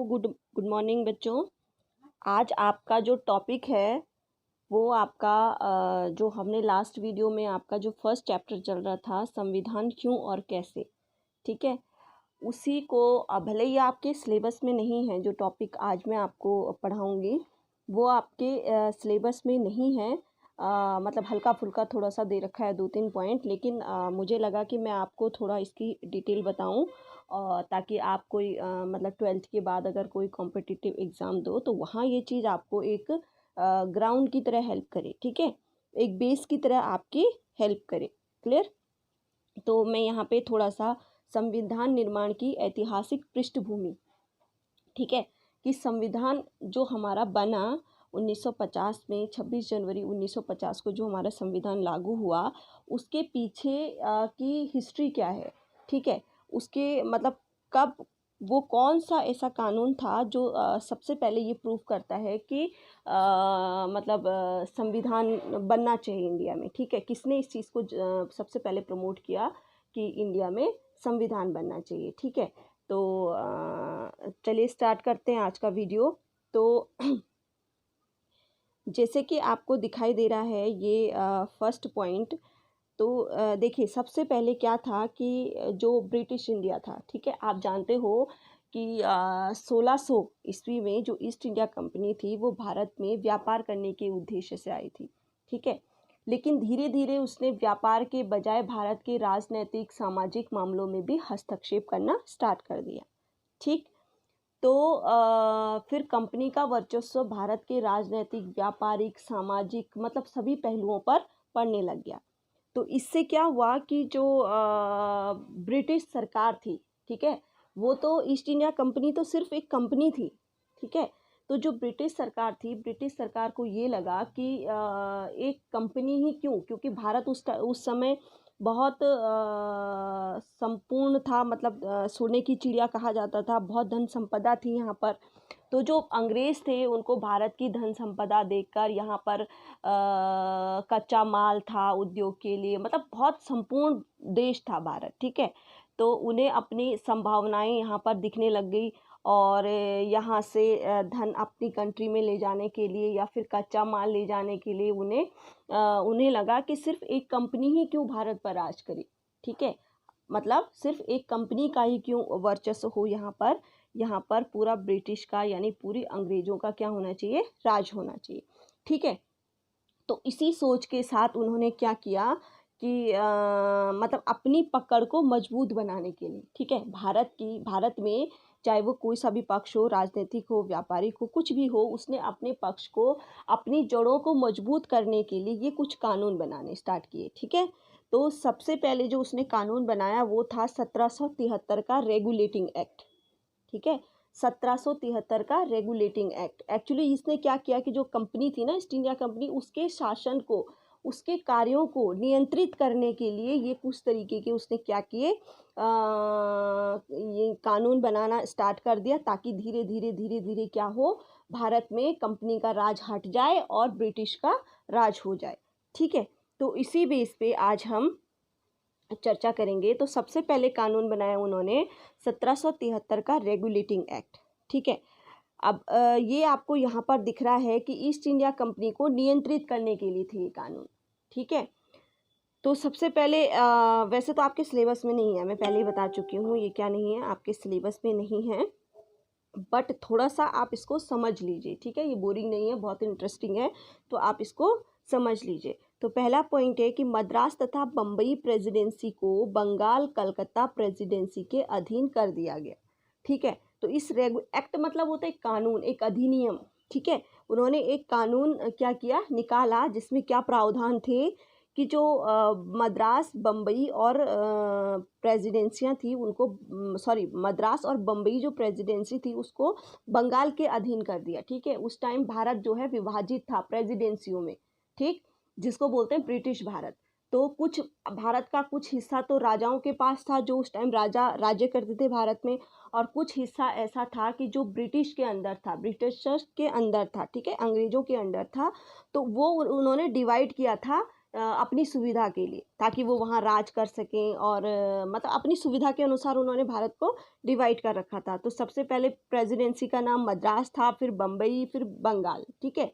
Good good morning बच्चों। आज आपका जो टॉपिक है वो आपका जो हमने लास्ट वीडियो में आपका जो फर्स्ट चैप्टर चल रहा था, संविधान क्यों और कैसे, ठीक है, उसी को भले ही आपके सिलेबस में नहीं है। जो टॉपिक आज मैं आपको पढ़ाऊँगी वो आपके सिलेबस में नहीं है। मतलब हल्का फुल्का थोड़ा सा दे रखा है 2-3 पॉइंट, लेकिन मुझे लगा कि मैं आपको थोड़ा इसकी डिटेल बताऊं, ताकि आप कोई मतलब 12th के बाद अगर कोई कॉम्पिटिटिव एग्ज़ाम दो तो वहाँ ये चीज़ आपको एक ग्राउंड की तरह हेल्प करे, ठीक है, एक बेस की तरह आपकी हेल्प करे। क्लियर? तो मैं यहाँ पे थोड़ा सा संविधान निर्माण की ऐतिहासिक पृष्ठभूमि, ठीक है, कि संविधान जो हमारा बना 1950 में, 26 जनवरी 1950 को जो हमारा संविधान लागू हुआ, उसके पीछे की हिस्ट्री क्या है, ठीक है, उसके मतलब कब, वो कौन सा ऐसा कानून था जो सबसे पहले ये प्रूव करता है कि मतलब संविधान बनना चाहिए इंडिया में, ठीक है, किसने इस चीज़ को सबसे पहले प्रमोट किया कि इंडिया में संविधान बनना चाहिए, ठीक है। तो चलिए स्टार्ट करते हैं आज का वीडियो। तो जैसे कि आपको दिखाई दे रहा है ये फर्स्ट पॉइंट, तो देखिए सबसे पहले क्या था कि जो ब्रिटिश इंडिया था, ठीक है, आप जानते हो कि 1600 ईस्वी में जो ईस्ट इंडिया कंपनी थी वो भारत में व्यापार करने के उद्देश्य से आई थी, ठीक है, लेकिन धीरे धीरे उसने व्यापार के बजाय भारत के राजनीतिक सामाजिक मामलों में भी हस्तक्षेप करना स्टार्ट कर दिया, ठीक। तो फिर कंपनी का वर्चस्व भारत के राजनीतिक, व्यापारिक, सामाजिक मतलब सभी पहलुओं पर पड़ने लग गया। तो इससे क्या हुआ कि जो ब्रिटिश सरकार थी, ठीक है, वो तो ईस्ट इंडिया कंपनी तो सिर्फ एक कंपनी थी, ठीक है, तो जो ब्रिटिश सरकार थी, ब्रिटिश सरकार को ये लगा कि एक कंपनी ही क्यों, क्योंकि भारत उस समय बहुत संपूर्ण था, मतलब सोने की चिड़िया कहा जाता था, बहुत धन संपदा थी यहाँ पर। तो जो अंग्रेज़ थे उनको भारत की धन संपदा देखकर यहाँ पर कच्चा माल था उद्योग के लिए, मतलब बहुत संपूर्ण देश था भारत, ठीक है, तो उन्हें अपनी संभावनाएं यहाँ पर दिखने लग गई और यहाँ से धन अपनी कंट्री में ले जाने के लिए या फिर कच्चा माल ले जाने के लिए उन्हें लगा कि सिर्फ एक कंपनी ही क्यों भारत पर राज करे, ठीक है, मतलब सिर्फ एक कंपनी का ही क्यों वर्चस्व हो यहाँ पर पूरा ब्रिटिश का यानी पूरी अंग्रेज़ों का क्या होना चाहिए, राज होना चाहिए, ठीक है। तो इसी सोच के साथ उन्होंने क्या किया कि मतलब अपनी पकड़ को मजबूत बनाने के लिए, ठीक है, भारत में चाहे वो कोई सा भी पक्ष हो, राजनीतिक हो, व्यापारिक हो, कुछ भी हो, उसने अपने पक्ष को, अपनी जड़ों को मजबूत करने के लिए ये कुछ कानून बनाने स्टार्ट किए, ठीक है। तो सबसे पहले जो उसने कानून बनाया वो था 1773 का रेगुलेटिंग एक्ट, ठीक है, 1773 का रेगुलेटिंग एक्ट। एक्चुअली इसने क्या किया कि जो कंपनी थी ना, ईस्ट इंडिया कंपनी, उसके शासन को, उसके कार्यों को नियंत्रित करने के लिए ये कुछ तरीके के उसने क्या किए, ये कानून बनाना स्टार्ट कर दिया, ताकि धीरे धीरे क्या हो, भारत में कंपनी का राज हट जाए और ब्रिटिश का राज हो जाए, ठीक है। तो इसी बेस पे आज हम चर्चा करेंगे। तो सबसे पहले कानून बनाया उन्होंने 1773 का रेगुलेटिंग एक्ट, ठीक है। अब ये आपको यहाँ पर दिख रहा है कि ईस्ट इंडिया कंपनी को नियंत्रित करने के लिए थे ये कानून, ठीक है। तो सबसे पहले वैसे तो आपके सिलेबस में नहीं है, मैं पहले ही बता चुकी हूँ ये क्या नहीं है, आपके सिलेबस में नहीं है, बट थोड़ा सा आप इसको समझ लीजिए, ठीक है, ये बोरिंग नहीं है, बहुत इंटरेस्टिंग है, तो आप इसको समझ लीजिए। तो पहला पॉइंट है कि मद्रास तथा बम्बई प्रेसिडेंसी को बंगाल कलकत्ता प्रेसिडेंसी के अधीन कर दिया गया, ठीक है। तो इस एक्ट मतलब होता है कानून, एक अधिनियम, ठीक है, उन्होंने एक कानून क्या किया, निकाला, जिसमें क्या प्रावधान थे कि जो मद्रास, बम्बई और प्रेसिडेंसियाँ थी उनको, सॉरी, मद्रास और बम्बई जो प्रेसिडेंसी थी उसको बंगाल के अधीन कर दिया, ठीक है। उस टाइम भारत जो है विभाजित था प्रेसिडेंसियों में, ठीक, जिसको बोलते हैं ब्रिटिश भारत। तो कुछ भारत का कुछ हिस्सा तो राजाओं के पास था, जो उस टाइम राजा राज्य करते थे भारत में, और कुछ हिस्सा ऐसा था कि जो ब्रिटिश के अंदर था, ब्रिटिशर्स के अंदर था, ठीक है, अंग्रेजों के अंदर था। तो वो उन्होंने डिवाइड किया था अपनी सुविधा के लिए, ताकि वो वहाँ राज कर सकें, और मतलब अपनी सुविधा के अनुसार उन्होंने भारत को डिवाइड कर रखा था। तो सबसे पहले प्रेसिडेंसी का नाम मद्रास था, फिर बम्बई, फिर बंगाल, ठीक है।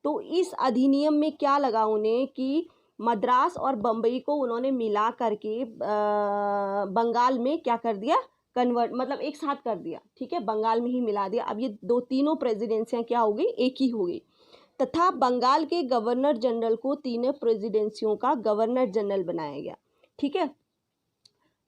तो इस अधिनियम में क्या लगा उन्हें कि मद्रास और बम्बई को उन्होंने मिला करके बंगाल में क्या कर दिया, कन्वर्ट, मतलब एक साथ कर दिया, ठीक है, बंगाल में ही मिला दिया। अब ये तीनों प्रेसिडेंसियाँ क्या हो गई, एक ही हो गई। तथा बंगाल के गवर्नर जनरल को तीनों प्रेसिडेंसियों का गवर्नर जनरल बनाया गया, ठीक है।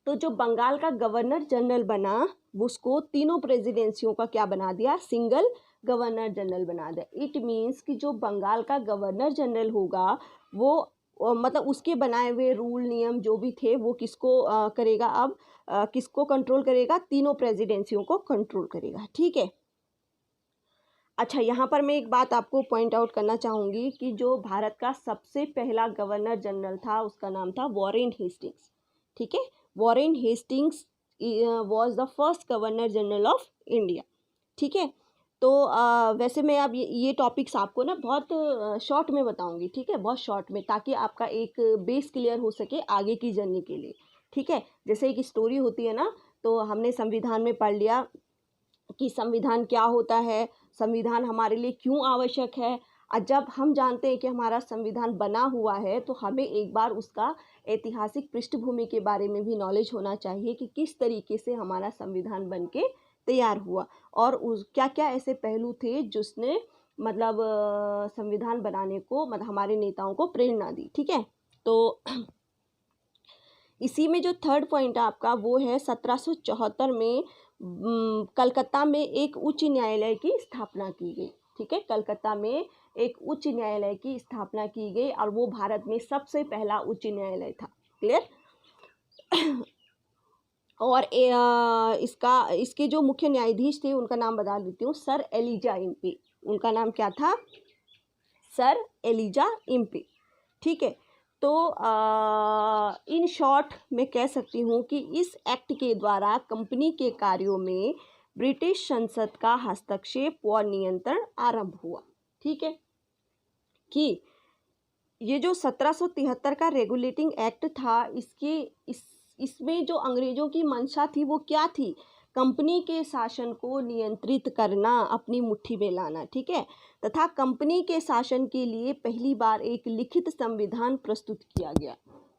तो जो बंगाल का गवर्नर जनरल बना, उसको तीनों प्रेसिडेंसियों का क्या बना दिया, सिंगल गवर्नर जनरल बना दिया। इट मीन्स कि जो बंगाल का गवर्नर जनरल होगा वो मतलब उसके बनाए हुए रूल नियम जो भी थे वो किसको करेगा, अब किसको कंट्रोल करेगा, तीनों प्रेसिडेंसियों को कंट्रोल करेगा, ठीक है। अच्छा, यहाँ पर मैं एक बात आपको पॉइंट आउट करना चाहूँगी कि जो भारत का सबसे पहला गवर्नर जनरल था उसका नाम था वॉरेन हेस्टिंग्स, ठीक है। Warren Hastings was the first governor general of India, ठीक है। तो वैसे मैं अब ये टॉपिक्स आपको ना बहुत शॉर्ट में बताऊंगी, ठीक है, बहुत शॉर्ट में, ताकि आपका एक बेस क्लियर हो सके आगे की जर्नी के लिए, ठीक है। जैसे एक स्टोरी होती है ना, तो हमने संविधान में पढ़ लिया कि संविधान क्या होता है, संविधान हमारे लिए क्यों आवश्यक है। और जब हम जानते हैं कि हमारा संविधान बना हुआ है तो हमें एक बार उसका ऐतिहासिक पृष्ठभूमि के बारे में भी नॉलेज होना चाहिए कि किस तरीके से हमारा संविधान बन के तैयार हुआ, और उस क्या क्या ऐसे पहलू थे जिसने मतलब संविधान बनाने को, मतलब हमारे नेताओं को प्रेरणा दी, ठीक है। तो इसी में जो थर्ड पॉइंट है आपका वो है 1774 में कलकत्ता में एक उच्च न्यायालय की स्थापना की गई, ठीक है। कलकत्ता में एक उच्च न्यायालय की स्थापना की गई और वो भारत में सबसे पहला उच्च न्यायालय था, क्लियर। और इसके जो मुख्य न्यायाधीश थे उनका नाम बता देती हूँ, सर एलिजा इम्पी। उनका नाम क्या था, सर एलिजा इम्पी, ठीक है। तो इन शॉर्ट मैं कह सकती हूँ कि इस एक्ट के द्वारा कंपनी के कार्यों में ब्रिटिश संसद का हस्तक्षेप व नियंत्रण आरंभ हुआ, ठीक है। कि ये जो 1773 का रेगुलेटिंग एक्ट था, इसमें जो अंग्रेजों की मंशा थी वो क्या थी, कंपनी के शासन को नियंत्रित करना, अपनी मुट्ठी में लाना, ठीक है। तथा कंपनी के शासन के लिए पहली बार एक लिखित संविधान प्रस्तुत किया गया,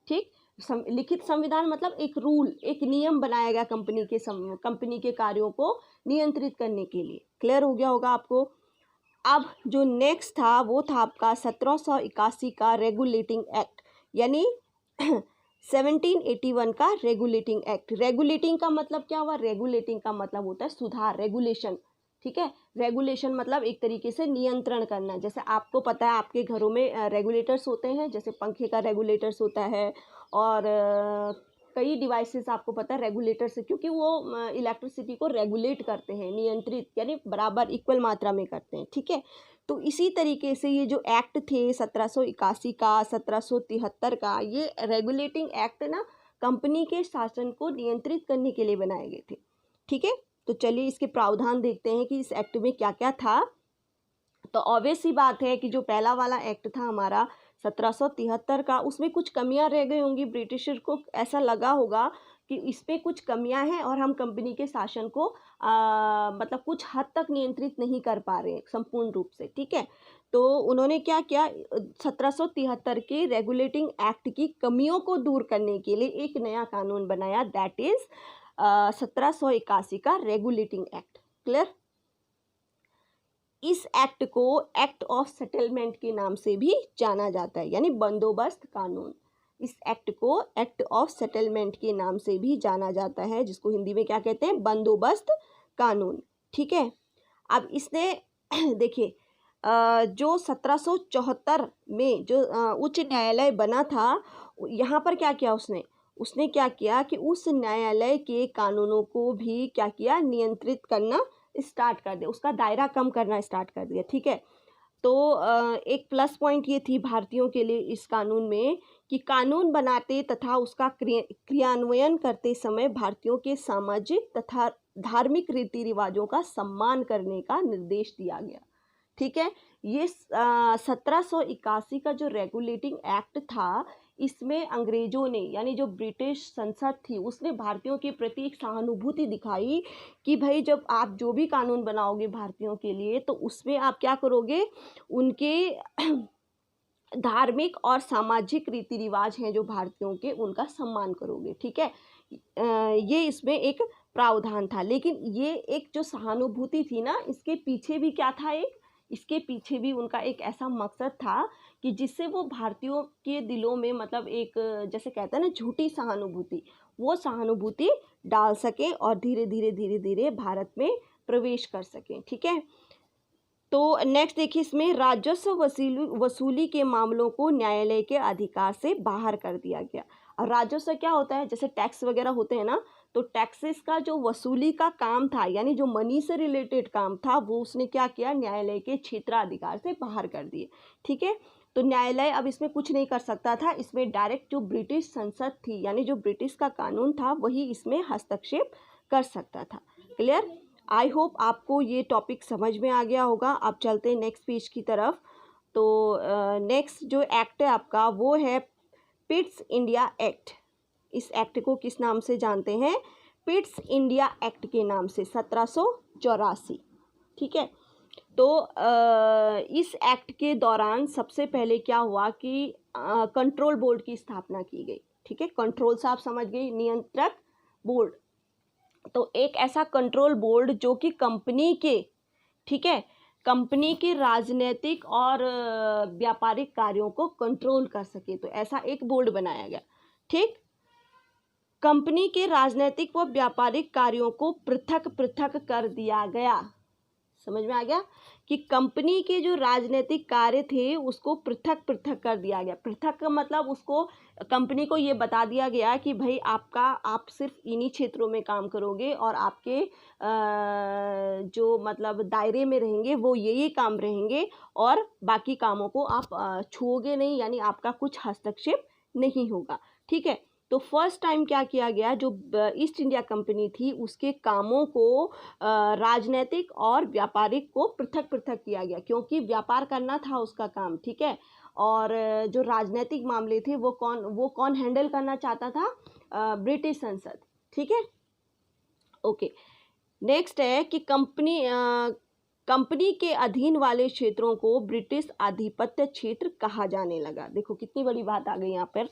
ठीक। लिखित संविधान मतलब एक रूल, एक नियम बनाया गया कंपनी के कार्यों को नियंत्रित करने के लिए। क्लियर हो गया होगा आपको। अब जो नेक्स्ट था वो था आपका 1781 का रेगुलेटिंग एक्ट, यानी 1781 का रेगुलेटिंग एक्ट। रेगुलेटिंग का मतलब क्या हुआ, रेगुलेटिंग का मतलब होता है सुधार, रेगुलेशन, ठीक है। रेगुलेशन मतलब एक तरीके से नियंत्रण करना। जैसे आपको पता है आपके घरों में रेगुलेटर्स होते हैं, जैसे पंखे का रेगुलेटर्स होता है, और कई डिवाइसेस आपको पता है रेगुलेटर से, क्योंकि वो इलेक्ट्रिसिटी को रेगुलेट करते हैं, नियंत्रित यानी बराबर इक्वल मात्रा में करते हैं, ठीक है। तो इसी तरीके से ये जो एक्ट थे 1781 का, 1773 का, ये रेगुलेटिंग एक्ट ना कंपनी के शासन को नियंत्रित करने के लिए बनाए गए थे, ठीक है। तो चलिए इसके प्रावधान देखते हैं कि इस एक्ट में क्या क्या था। तो ऑब्वियस सी बात है कि जो पहला वाला एक्ट था हमारा 1773 का, उसमें कुछ कमियां रह गई होंगी। ब्रिटिशर को ऐसा लगा होगा कि इसमें कुछ कमियां हैं और हम कंपनी के शासन को मतलब कुछ हद तक नियंत्रित नहीं कर पा रहे हैं संपूर्ण रूप से, ठीक है। तो उन्होंने क्या किया, 1773 के रेगुलेटिंग एक्ट की कमियों को दूर करने के लिए एक नया कानून बनाया, दैट इज 1781 का रेगुलेटिंग एक्ट, क्लियर। इस एक्ट को एक्ट ऑफ सेटलमेंट के नाम से भी जाना जाता है, यानी बंदोबस्त कानून। इस एक्ट को एक्ट ऑफ सेटलमेंट के नाम से भी जाना जाता है, जिसको हिंदी में क्या कहते हैं, बंदोबस्त कानून, ठीक है। अब इसने देखिए जो 1774 में जो उच्च न्यायालय बना था, यहाँ पर क्या किया उसने क्या किया कि उस न्यायालय के कानूनों को भी क्या किया, नियंत्रित करना स्टार्ट कर दिया, उसका दायरा कम करना स्टार्ट कर दिया, ठीक है। तो एक प्लस पॉइंट ये थी भारतीयों के लिए इस कानून में कि कानून बनाते तथा उसका क्रियान्वयन करते समय भारतीयों के सामाजिक तथा धार्मिक रीति रिवाजों का सम्मान करने का निर्देश दिया गया, ठीक है। ये 1781 का जो रेगुलेटिंग एक्ट था, इसमें अंग्रेजों ने यानी जो ब्रिटिश संसद थी उसने भारतीयों के प्रति एक सहानुभूति दिखाई कि भाई जब आप जो भी कानून बनाओगे भारतीयों के लिए तो उसमें आप क्या करोगे, उनके धार्मिक और सामाजिक रीति रिवाज हैं जो भारतीयों के, उनका सम्मान करोगे। ठीक है, ये इसमें एक प्रावधान था। लेकिन ये एक जो सहानुभूति थी ना, इसके पीछे भी क्या था, इसके पीछे भी उनका एक ऐसा मकसद था कि जिससे वो भारतीयों के दिलों में मतलब एक जैसे कहते हैं ना झूठी सहानुभूति, वो सहानुभूति डाल सकें और धीरे धीरे धीरे धीरे भारत में प्रवेश कर सकें। ठीक है, तो नेक्स्ट देखिए, इसमें राजस्व वसूली के मामलों को न्यायालय के अधिकार से बाहर कर दिया गया। और राजस्व क्या होता है, जैसे टैक्स वगैरह होते हैं ना, तो टैक्सेस का जो वसूली का काम था यानी जो मनी से रिलेटेड काम था वो उसने क्या किया, न्यायालय के क्षेत्राधिकार से बाहर कर दिए। ठीक है, तो न्यायालय अब इसमें कुछ नहीं कर सकता था, इसमें डायरेक्ट जो ब्रिटिश संसद थी यानी जो ब्रिटिश का कानून था वही इसमें हस्तक्षेप कर सकता था। क्लियर? आई होप आपको ये टॉपिक समझ में आ गया होगा। अब चलते हैं नेक्स्ट पेज की तरफ। तो नेक्स्ट जो एक्ट है आपका वो है पिट्स इंडिया एक्ट। इस एक्ट को किस नाम से जानते हैं, पिट्स इंडिया एक्ट के नाम से, 1784। ठीक है, तो इस एक्ट के दौरान सबसे पहले क्या हुआ कि कंट्रोल बोर्ड की स्थापना की गई। ठीक है, कंट्रोल से आप समझ गई, नियंत्रक बोर्ड। तो एक ऐसा कंट्रोल बोर्ड जो कि कंपनी के, ठीक है, कंपनी के राजनीतिक और व्यापारिक कार्यों को कंट्रोल कर सके, तो ऐसा एक बोर्ड बनाया गया। ठीक, कंपनी के राजनीतिक व व्यापारिक कार्यों को पृथक पृथक कर दिया गया। समझ में आ गया कि कंपनी के जो राजनीतिक कार्य थे उसको पृथक पृथक कर दिया गया। पृथक का मतलब उसको, कंपनी को ये बता दिया गया कि भाई आप सिर्फ इन्हीं क्षेत्रों में काम करोगे और आपके जो मतलब दायरे में रहेंगे वो ये काम रहेंगे और बाकी कामों को आप छुओगे नहीं, यानी आपका कुछ हस्तक्षेप नहीं होगा। ठीक है, तो फर्स्ट टाइम क्या किया गया, जो ईस्ट इंडिया कंपनी थी उसके कामों को राजनीतिक और व्यापारिक को पृथक पृथक किया गया, क्योंकि व्यापार करना था उसका काम। ठीक है, और जो राजनीतिक मामले थे वो कौन हैंडल करना चाहता था, ब्रिटिश संसद। ठीक है, ओके। नेक्स्ट है कि कंपनी के अधीन वाले क्षेत्रों को ब्रिटिश आधिपत्य क्षेत्र कहा जाने लगा। देखो कितनी बड़ी बात आ गई यहाँ पर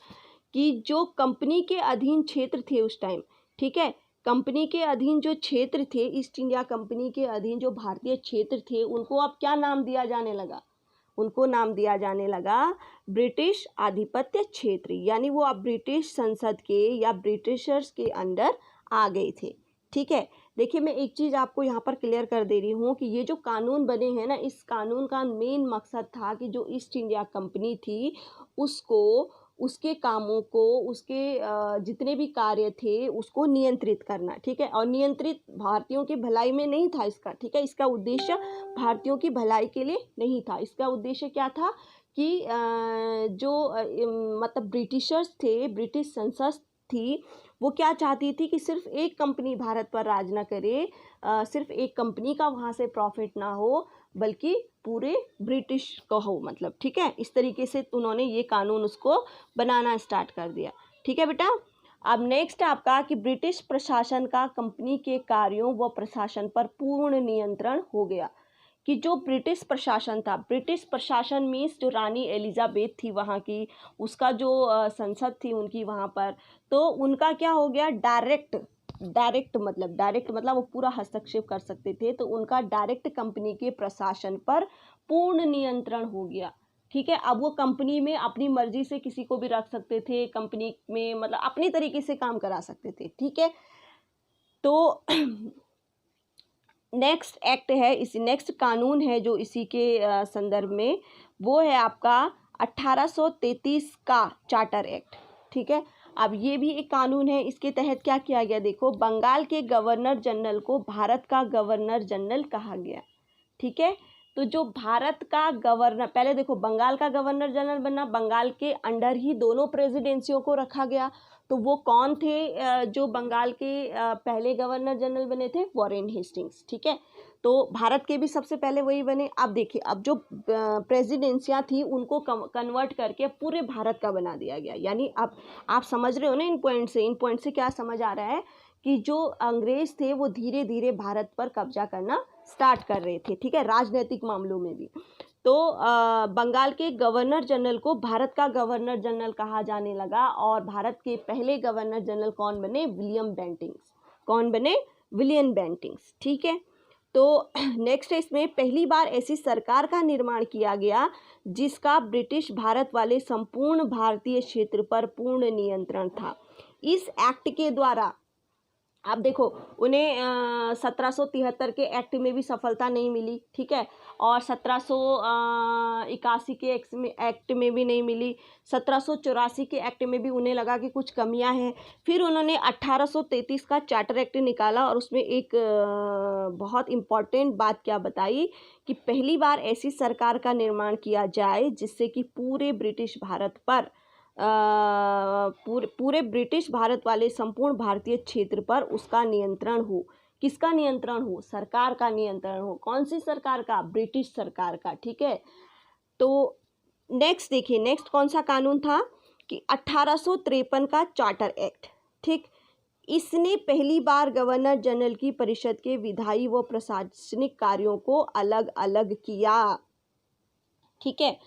कि जो कंपनी के अधीन क्षेत्र थे उस टाइम, ठीक है, कंपनी के अधीन जो क्षेत्र थे, ईस्ट इंडिया कंपनी के अधीन जो भारतीय क्षेत्र थे, उनको अब क्या नाम दिया जाने लगा, उनको नाम दिया जाने लगा ब्रिटिश आधिपत्य क्षेत्र, यानी वो अब ब्रिटिश संसद के या ब्रिटिशर्स के अंडर आ गए थे। ठीक है, देखिए मैं एक चीज़ आपको यहाँ पर क्लियर कर दे रही हूँ कि ये जो कानून बने हैं ना, इस कानून का मेन मकसद था कि जो ईस्ट इंडिया कंपनी थी उसको, उसके कामों को, उसके जितने भी कार्य थे उसको नियंत्रित करना। ठीक है, और नियंत्रित भारतीयों की भलाई में नहीं था इसका। ठीक है, इसका उद्देश्य भारतीयों की भलाई के लिए नहीं था। इसका उद्देश्य क्या था कि मतलब ब्रिटिशर्स थे, ब्रिटिश संसद थी, वो क्या चाहती थी कि सिर्फ एक कंपनी भारत पर राज ना करे, सिर्फ एक कंपनी का वहाँ से प्रॉफिट ना हो, बल्कि पूरे ब्रिटिश का हो, मतलब। ठीक है, इस तरीके से उन्होंने ये कानून उसको बनाना स्टार्ट कर दिया। ठीक है बेटा, अब नेक्स्ट आपका कि ब्रिटिश प्रशासन का कंपनी के कार्यों व प्रशासन पर पूर्ण नियंत्रण हो गया। कि जो ब्रिटिश प्रशासन था, ब्रिटिश प्रशासन मीन्स जो रानी एलिजाबेथ थी वहाँ की, उसका जो संसद थी उनकी वहाँ पर, तो उनका क्या हो गया, डायरेक्ट मतलब वो पूरा हस्तक्षेप कर सकते थे, तो उनका डायरेक्ट कंपनी के प्रशासन पर पूर्ण नियंत्रण हो गया। ठीक है, अब वो कंपनी में अपनी मर्जी से किसी को भी रख सकते थे, कंपनी में मतलब अपनी तरीके से काम करा सकते थे। ठीक है, तो नेक्स्ट एक्ट है, इसी नेक्स्ट कानून है जो इसी के संदर्भ में, वो है आपका 1833 का चार्टर एक्ट। ठीक है, अब ये भी एक कानून है। इसके तहत क्या किया गया, देखो, बंगाल के गवर्नर जनरल को भारत का गवर्नर जनरल कहा गया। ठीक है, तो जो भारत का गवर्नर, पहले देखो बंगाल का गवर्नर जनरल बनना, बंगाल के अंडर ही दोनों प्रेसिडेंसियों को रखा गया। तो वो कौन थे जो बंगाल के पहले गवर्नर जनरल बने थे, वॉरेन हेस्टिंग्स। ठीक है, तो भारत के भी सबसे पहले वही बने। अब देखिए, अब जो प्रेसिडेंसियाँ थी उनको कन्वर्ट करके पूरे भारत का बना दिया गया। यानी अब आप समझ रहे हो ना इन पॉइंट से क्या समझ आ रहा है कि जो अंग्रेज थे वो धीरे धीरे भारत पर कब्जा करना स्टार्ट कर रहे थे, ठीक है, राजनीतिक मामलों में भी। तो बंगाल के गवर्नर जनरल को भारत का गवर्नर जनरल कहा जाने लगा और भारत के पहले गवर्नर जनरल कौन बने? विलियम बेंटिंग्स। कौन बने? विलियम बेंटिंग्स, ठीक है। तो नेक्स्ट है, इसमें पहली बार ऐसी सरकार का निर्माण किया गया जिसका ब्रिटिश भारत वाले संपूर्ण भारतीय क्षेत्र पर पूर्ण नियंत्रण था। इस एक्ट के द्वारा आप देखो, उन्हें 1773 के एक्ट में भी सफलता नहीं मिली, ठीक है, और 1781 के एक्ट में भी नहीं मिली, 1784 के एक्ट में भी उन्हें लगा कि कुछ कमियां हैं। फिर उन्होंने 1833 का चार्टर एक्ट निकाला और उसमें एक बहुत इम्पॉर्टेंट बात क्या बताई कि पहली बार ऐसी सरकार का निर्माण किया जाए जिससे कि पूरे ब्रिटिश भारत पर पूरे ब्रिटिश भारत वाले संपूर्ण भारतीय क्षेत्र पर उसका नियंत्रण हो। किसका नियंत्रण हो? सरकार का नियंत्रण हो। कौन सी सरकार का? ब्रिटिश सरकार का, ठीक है। तो नेक्स्ट देखिए, नेक्स्ट कौन सा कानून था कि 1853 का चार्टर एक्ट, ठीक। इसने पहली बार गवर्नर जनरल की परिषद के विधायी व प्रशासनिक कार्यों को अलग अलग किया, ठीक है।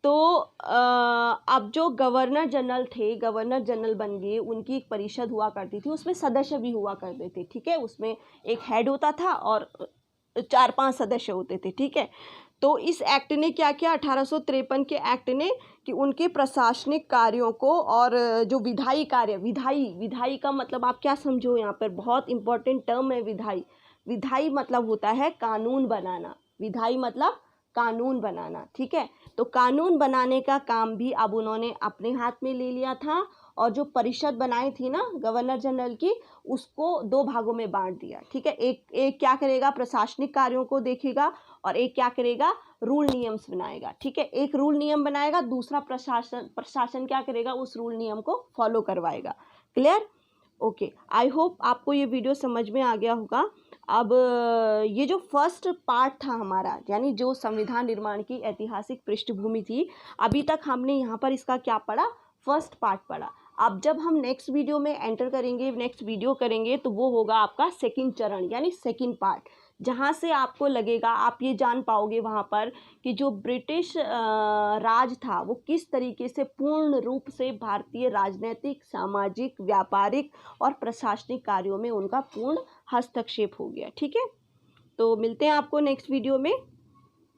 तो अब जो गवर्नर जनरल थे, गवर्नर जनरल बन गए, उनकी एक परिषद हुआ करती थी, उसमें सदस्य भी हुआ करते थे, ठीक है। उसमें एक हेड होता था और 4-5 सदस्य होते थे, ठीक है। तो इस एक्ट ने क्या किया, 1853 के एक्ट ने, कि उनके प्रशासनिक कार्यों को और जो विधायी कार्य, विधायी का मतलब आप क्या समझो, यहाँ पर बहुत इंपॉर्टेंट टर्म है विधायी। विधायी मतलब होता है कानून बनाना, विधायी मतलब कानून बनाना, ठीक है। तो कानून बनाने का काम भी अब उन्होंने अपने हाथ में ले लिया था और जो परिषद बनाई थी ना गवर्नर जनरल की, उसको 2 भागों में बांट दिया, ठीक है। एक क्या करेगा, प्रशासनिक कार्यों को देखेगा और एक क्या करेगा, रूल नियम्स बनाएगा, ठीक है। एक रूल नियम बनाएगा, दूसरा प्रशासन क्या करेगा, उस रूल नियम को फॉलो करवाएगा। क्लियर? ओके, आई होप आपको ये वीडियो समझ में आ गया होगा। अब ये जो फर्स्ट पार्ट था हमारा, यानी जो संविधान निर्माण की ऐतिहासिक पृष्ठभूमि थी, अभी तक हमने यहाँ पर इसका क्या पढ़ा, फर्स्ट पार्ट पढ़ा। अब जब हम नेक्स्ट वीडियो में एंटर करेंगे, नेक्स्ट वीडियो करेंगे, तो वो होगा आपका सेकंड चरण, यानी सेकंड पार्ट, जहाँ से आपको लगेगा, आप ये जान पाओगे वहाँ पर कि जो ब्रिटिश राज था वो किस तरीके से पूर्ण रूप से भारतीय राजनीतिक, सामाजिक, व्यापारिक और प्रशासनिक कार्यों में उनका पूर्ण हस्तक्षेप हो गया, ठीक है। तो मिलते हैं आपको नेक्स्ट वीडियो में।